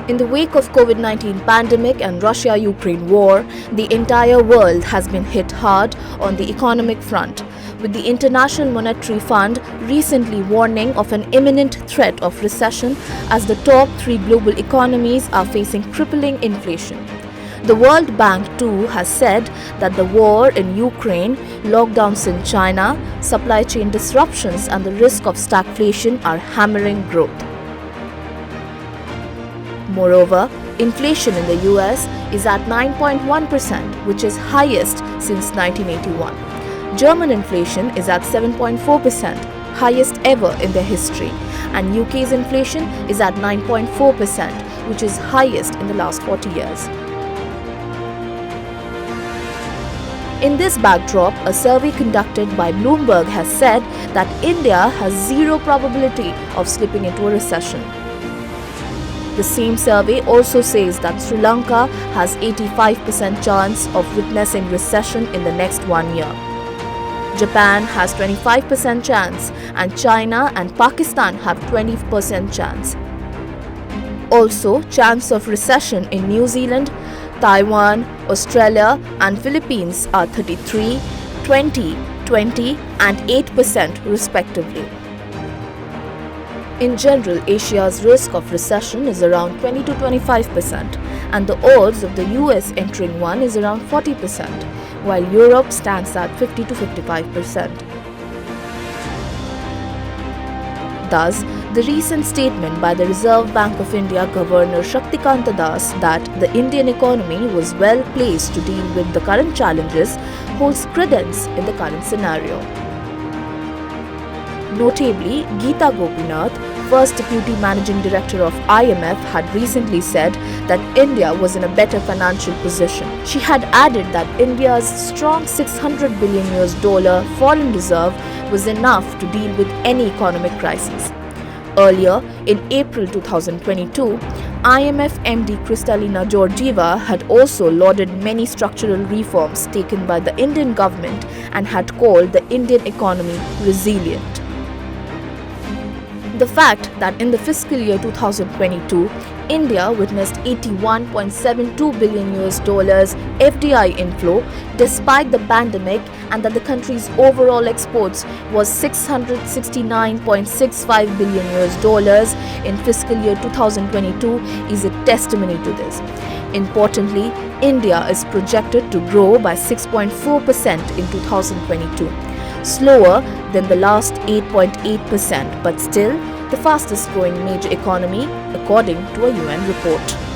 In the wake of COVID-19 pandemic and Russia-Ukraine war, the entire world has been hit hard on the economic front, with the International Monetary Fund recently warning of an imminent threat of recession as the top three global economies are facing crippling inflation. The World Bank too has said that the war in Ukraine, lockdowns in China, supply chain disruptions and the risk of stagflation are hammering growth. Moreover, inflation in the US is at 9.1%, which is highest since 1981. German inflation is at 7.4%, highest ever in their history, and UK's inflation is at 9.4%, which is highest in the last 40 years. In this backdrop, a survey conducted by Bloomberg has said that India has zero probability of slipping into a recession. The same survey also says that Sri Lanka has 85% chance of witnessing recession in the next 1 year. Japan has 25% chance and China and Pakistan have 20% chance. Also, chance of recession in New Zealand, Taiwan, Australia and Philippines are 33, 20, 20 and 8% respectively. In general, Asia's risk of recession is around 20 to 25% and the odds of the US entering one is around 40%, while Europe stands at 50 to 55%. Thus, the recent statement by the Reserve Bank of India Governor Shaktikanta Das that the Indian economy was well placed to deal with the current challenges holds credence in the current scenario. Notably, Geeta Gopinath, first Deputy Managing Director of IMF, had recently said that India was in a better financial position. She had added that India's strong $600 billion foreign reserve was enough to deal with any economic crisis. Earlier, in April 2022, IMF MD Kristalina Georgieva had also lauded many structural reforms taken by the Indian government and had called the Indian economy resilient. The fact that in the fiscal year 2022, India witnessed $81.72 billion FDI inflow despite the pandemic and that the country's overall exports was $669.65 billion in fiscal year 2022 is a testimony to this. Importantly, India is projected to grow by 6.4% in 2022. Slower than the last 8.8%, but still the fastest growing major economy according to a UN report.